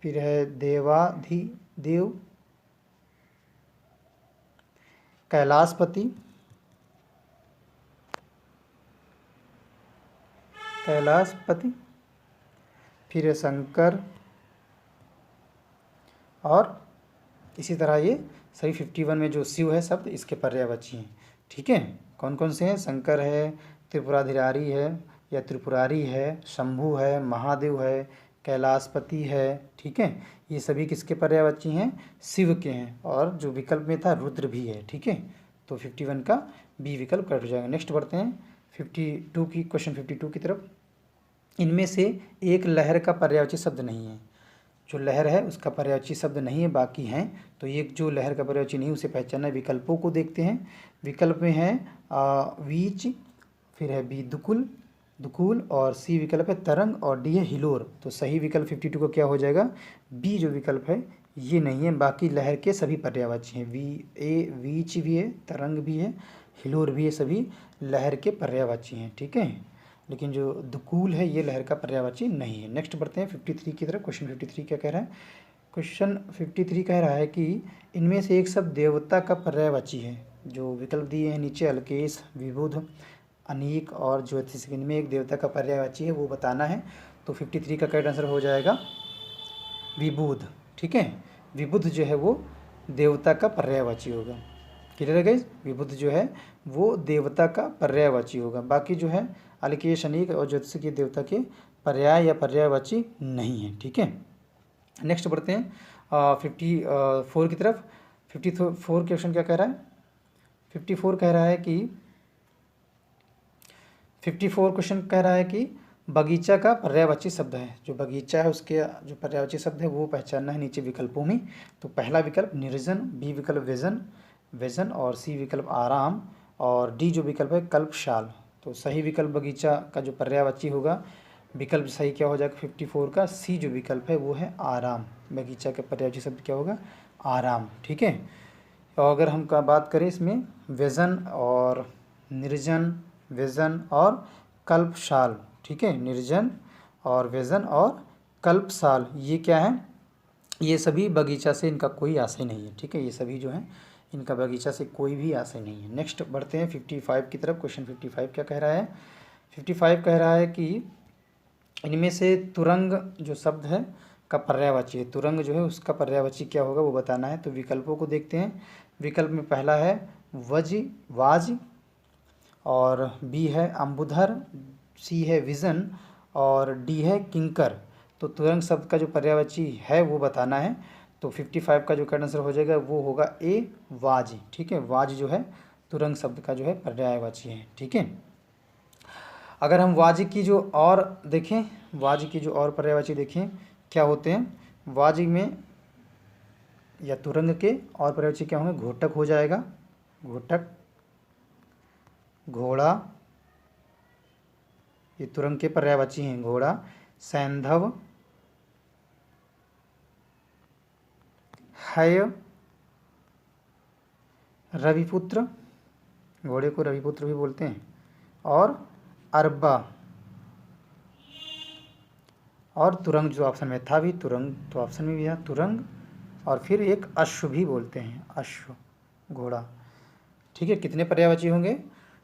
फिर है देवाधिदेव, कैलाशपति, फिर है शंकर, और इसी तरह ये सभी 51 में जो शिव है शब्द इसके पर्यायवाची हैं। ठीक है, कौन कौन से हैं? शंकर है, त्रिपुराधिरारी है या त्रिपुरारी है, शंभु है, महादेव है, कैलाशपति है। ठीक है, ये सभी किसके पर्यायवाची हैं? शिव के हैं। और जो विकल्प में था रुद्र भी है। ठीक है, तो 51 का बी विकल्प करेक्ट हो जाएगा। नेक्स्ट बढ़ते हैं 52 की, क्वेश्चन 52 की तरफ। इनमें से एक लहर का पर्यायवाची शब्द नहीं है। जो लहर है उसका पर्यायवाची शब्द नहीं है, बाकी हैं। तो ये जो लहर का पर्यायवाची नहीं उसे पहचानना है। विकल्पों को देखते हैं। विकल्प में है वीच, फिर है बी दुकुल, और सी विकल्प है तरंग, और डी है हिलोर। तो सही विकल्प 52 का क्या हो जाएगा? बी जो विकल्प है ये नहीं है, बाकी लहर के सभी पर्यायवाची हैं। वीच भी है, तरंग भी है, हिलोर भी है, सभी लहर के पर्यायवाची हैं। ठीक है, लेकिन जो दुकूल है ये लहर का पर्यायवाची नहीं है। नेक्स्ट बढ़ते हैं 53 की तरफ। क्वेश्चन 53 क्या कह रहा है? क्वेश्चन 53 कह रहा है कि इनमें से एक शब्द देवता का पर्यायवाची है। जो विकल्प दिए हैं नीचे, अलकेश, विबुध, अनीक और ज्योतिष, इनमें एक देवता का पर्यायवाची है, वो बताना है। तो 53 का करेक्ट आंसर हो जाएगा विबुध। ठीक है, विबुध जो है वो देवता का पर्यायवाची होगा। क्लियर है गाइस, विबुध जो है वो देवता का पर्यायवाची होगा। बाकी जो है अलकेश, अनीक और ज्योतिष के देवता के पर्याय या पर्यायवाची नहीं है। ठीक है, नेक्स्ट बढ़ते हैं 54 की तरफ। 54 क्वेश्चन क्या कह रहा है? 54 कह रहा है कि 54 क्वेश्चन कह रहा है कि बगीचा का पर्यायवाची शब्द है। जो बगीचा है उसके जो पर्यायवाची शब्द है वो पहचानना है नीचे विकल्पों में। तो पहला विकल्प निर्जन, बी विकल्प व्यजन और सी विकल्प आराम और डी जो विकल्प है कल्पशाल। तो सही विकल्प बगीचा का जो पर्यायवाची होगा, विकल्प सही क्या हो जाएगा 54 का? सी जो विकल्प है वो है आराम। बगीचा का पर्यायवाची शब्द क्या होगा? आराम। ठीक है, और अगर हम का बात करें इसमें व्यजन और निर्जन, व्यजन और कल्पशाल। ठीक है, निर्जन और व्यजन और कल्पशाल ये क्या है? ये सभी बगीचा से इनका कोई आशय नहीं है। ठीक है, ये सभी जो हैं इनका बगीचा से कोई भी आशय नहीं है। नेक्स्ट बढ़ते हैं 55 की तरफ। क्वेश्चन 55 क्या कह रहा है? 55 कह रहा है कि इनमें से तुरंग जो शब्द है का पर्यायवाची है। तुरंग जो है उसका पर्यायवाची क्या होगा वो बताना है। तो विकल्पों को देखते हैं। विकल्प में पहला है वाज और बी है अम्बुधर, सी है विजन और डी है किंकर। तो तुरंग शब्द का जो पर्यायवाची है वो बताना है। तो 55 का जो करेक्ट आंसर हो जाएगा वो होगा ए वाज। ठीक है, वाज जो है तुरंग शब्द का जो है पर्यायवाची है। ठीक है, अगर हम वाजी की जो और देखें, वाजी की जो और पर्यायवाची देखें क्या होते हैं वाजी में या तुरंग के और पर्यायवाची क्या होंगे? घोटक हो जाएगा, घोटक, घोड़ा, ये तुरंग के पर्यायवाची हैं। घोड़ा, सैंधव, हय, रविपुत्र, घोड़े को रविपुत्र भी बोलते हैं, और अरबा और तुरंग जो ऑप्शन में था भी, तुरंग तो ऑप्शन में भी है तुरंग, और फिर एक अश्व भी बोलते हैं, अश्व, घोड़ा। ठीक है, कितने पर्यायवाची होंगे?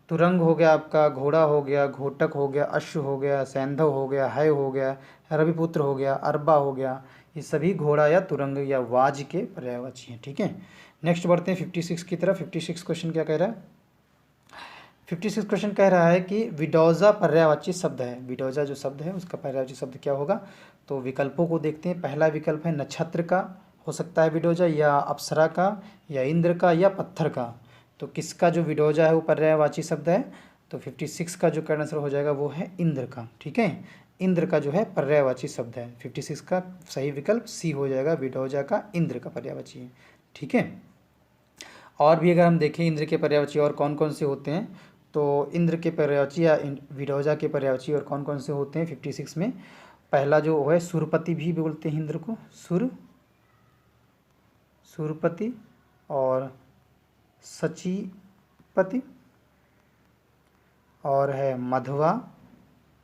तुरंग हो गया आपका, घोड़ा हो गया, घोटक हो गया, अश्व हो गया, सैंधव हो गया, हय हो गया, रविपुत्र हो गया, अरबा हो गया। ये सभी घोड़ा या तुरंग या वाज के पर्यायवाची हैं। ठीक है, नेक्स्ट बढ़ते हैं 56 की तरफ। 56 क्वेश्चन क्या कह रहा है? 56 क्वेश्चन कह रहा है कि विडोजा पर्यायवाची शब्द है। विडोजा जो शब्द है उसका पर्यायवाची शब्द क्या होगा? तो विकल्पों को देखते हैं। पहला विकल्प है नक्षत्र का हो सकता है विडोजा, या अप्सरा का, या इंद्र का, या पत्थर का। तो किसका जो विडोजा है वो पर्यायवाची शब्द है? तो 56 का जो करेक्ट आंसर हो जाएगा वो है इंद्र का। ठीक है, इंद्र का जो है पर्यायवाची शब्द है। 56 का सही विकल्प सी हो जाएगा, विडोजा का इंद्र का पर्यायवाची है। ठीक है, और भी अगर हम देखें इंद्र के पर्यायवाची और कौन कौन से होते हैं, तो इंद्र के पर्यायवाची या विडोजा के पर्यायवाची और कौन कौन से होते हैं 56 में? पहला जो है सुरपति भी बोलते हैं इंद्र को, सुरपति और सचीपति, और है मधवा,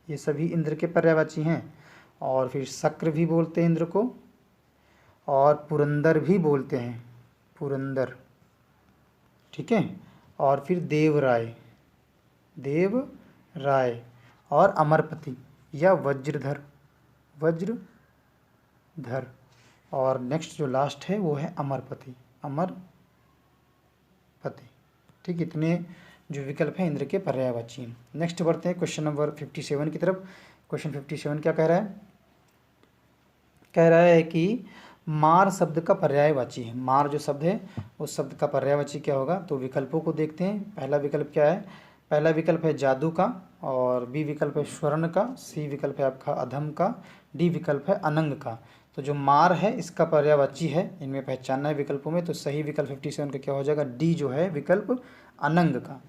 ये सभी इंद्र के पर्यायवाची हैं। और फिर शक्र भी बोलते हैं इंद्र को, और पुरंदर भी बोलते हैं, पुरंदर। ठीक है, और फिर देवराय और अमरपति या वज्रधर, और नेक्स्ट जो लास्ट है वो है अमरपति। ठीक, इतने जो विकल्प हैं इंद्र के पर्यायवाची हैं। नेक्स्ट बढ़ते हैं क्वेश्चन नंबर 57 की तरफ। क्वेश्चन 57 क्या कह रहा है? कह रहा है कि मार शब्द का पर्यायवाची है। मार जो शब्द है उस शब्द का पर्यायवाची क्या होगा? तो विकल्पों को देखते हैं। पहला विकल्प क्या है? पहला विकल्प है जादू का, और बी विकल्प है स्वर्ण का, सी विकल्प है आपका अधम का, डी विकल्प है अनंग का। तो जो मार है इसका पर्यायवाची है, इनमें पहचानना है विकल्पों में। तो सही विकल्प 57 का क्या हो जाएगा? डी जो है विकल्प अनंग का।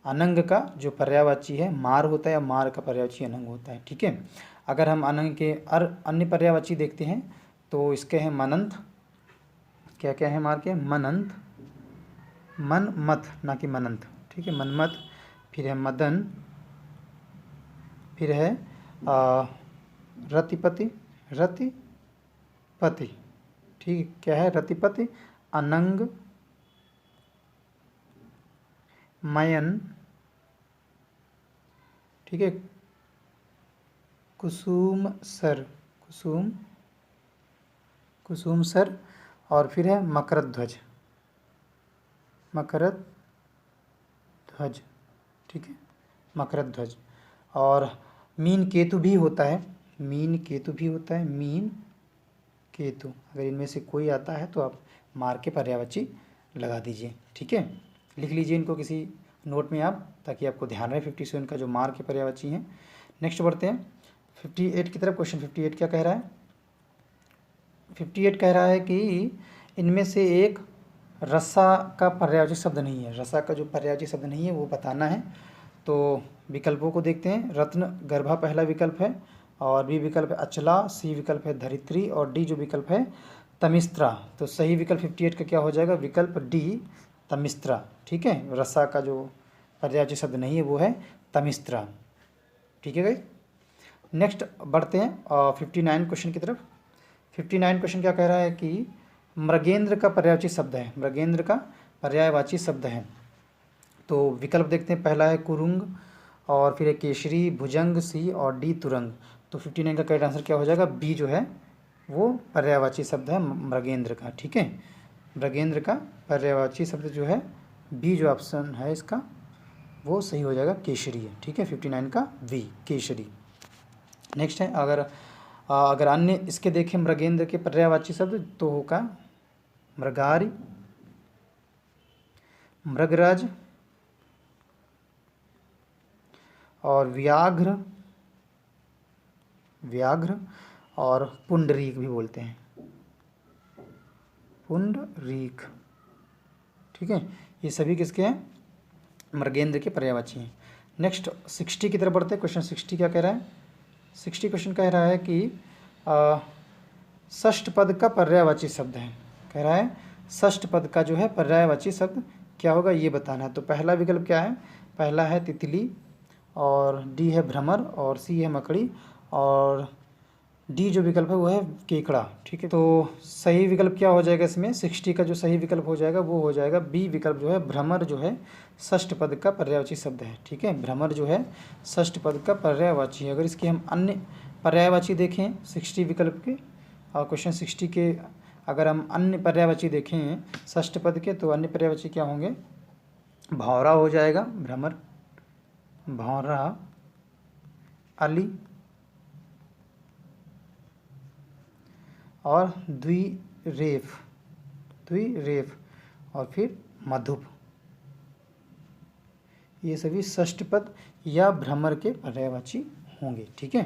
अनंग का जो पर्यायवाची है मार होता है, या मार का पर्यायवाची अनंग होता है। ठीक है, अगर हम अनंग के अन्य पर्यायवाची देखते हैं तो इसके हैं मनंत, क्या क्या है मार के? मनंत, मनमथ ना कि मनंत। ठीक है, मनमथ, फिर है मदन, फिर है रतिपति, ठीक, क्या है? रतिपति, अनंग, मयन, ठीक है, कुसुम सर, कुसुम सर, और फिर है मकरध्वज, मकरध्वज, ठीक है, मकरध्वज। और मीन केतु भी होता है, मीन केतु भी होता है, मीन केतु। अगर इनमें से कोई आता है तो आप मार के पर्यायवाची लगा दीजिए, ठीक है। लिख लीजिए इनको किसी नोट में आप, ताकि आपको ध्यान रहे 57 का जो मार के पर्यायवाची हैं। नेक्स्ट बढ़ते हैं 58 की तरफ। क्वेश्चन 58 क्या कह रहा है? 58 कह रहा है कि इनमें से एक रसा का पर्यायवाची शब्द नहीं है। रसा का जो पर्यायवाची शब्द नहीं है वो बताना है। तो विकल्पों को देखते हैं। रत्न गर्भा पहला विकल्प है, और बी विकल्प है अचला, सी विकल्प है धरित्री, और डी जो विकल्प है तमिस्त्रा। तो सही विकल्प 58 का क्या हो जाएगा? विकल्प डी, तमिस्त्रा, ठीक है। रसा का जो पर्यायवाची शब्द नहीं है वो है तमिस्त्रा, ठीक है गाइस। नेक्स्ट बढ़ते हैं 59 क्वेश्चन की तरफ। 59 क्वेश्चन क्या कह रहा है कि मृगेंद्र का पर्यायवाची शब्द है, मृगेंद्र का पर्यायवाची शब्द है। तो विकल्प देखते हैं। पहला है कुरुंग, और फिर है केशरी, भुजंग, सी, और डी तुरंग। तो 59 का करेक्ट आंसर क्या हो जाएगा? बी जो है वो पर्यायवाची शब्द है मृगेंद्र का, ठीक है। मृगेंद्र का पर्यायवाची शब्द जो है बी जो ऑप्शन है इसका वो सही हो जाएगा, केशरी है, ठीक है। 59 का बी, केशरी। नेक्स्ट है, अगर अन्य इसके देखें मृगेंद्र के पर्यायवाची शब्द तो होगा मृगारी, मृगराज, और व्याघ्र, और पुंडरीक भी बोलते हैं, पुंडरीक, ठीक है। ये सभी किसके हैं? मृगेंद्र के पर्यायवाची हैं। नेक्स्ट 60 की तरफ बढ़ते हैं। क्वेश्चन 60 क्या कह रहा है? 60 क्वेश्चन कह रहा है कि षष्ठ पद का पर्यायवाची शब्द है। कह रहा है षष्ठ पद का जो है पर्यायवाची शब्द क्या होगा ये बताना है। तो पहला विकल्प क्या है? पहला है तितली, और डी है भ्रमर, और सी है मकड़ी, और डी जो विकल्प है वो है केकड़ा, ठीक है। तो सही विकल्प क्या हो जाएगा इसमें? 60 का जो सही विकल्प हो जाएगा वो हो जाएगा बी विकल्प, जो है भ्रमर जो है षष्ठ पद का पर्यायवाची शब्द है, ठीक है। भ्रमर जो है षष्ठ पद का पर्यायवाची है। अगर इसके हम अन्य पर्यायवाची देखें 60 विकल्प के, और क्वेश्चन 60 के अगर हम अन्य पर्यायवाची देखें षष्ठ पद के, तो अन्य पर्यायवाची क्या होंगे? भौरा हो जाएगा, भ्रमर, भौरा, अली, और द्विरेफ, और फिर मधुप। ये सभी षष्ठ पद या भ्रमर के पर्यायवाची होंगे, ठीक है।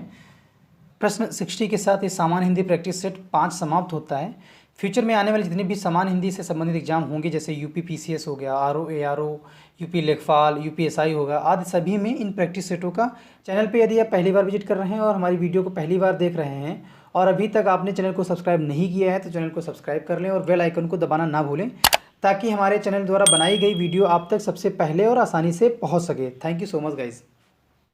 प्रश्न 60 के साथ ये सामान्य हिंदी प्रैक्टिस सेट 5 समाप्त होता है। फ्यूचर में आने वाले जितने भी सामान्य हिंदी से संबंधित एग्जाम होंगे, जैसे यूपी पीसीएस हो गया, आरओ एआरओ, यूपी लेखपाल, यूपीएसआई होगा, आदि सभी में इन प्रैक्टिस सेटों का चैनल पे यदि आप पहली बार विजिट कर रहे हैं और हमारी वीडियो को पहली बार देख रहे हैं और अभी तक आपने चैनल को सब्सक्राइब नहीं किया है तो चैनल को सब्सक्राइब कर लें और बेल आइकन को दबाना ना भूलें, ताकि हमारे चैनल द्वारा बनाई गई वीडियो आप तक सबसे पहले और आसानी से पहुँच सके। Thank you so much guys.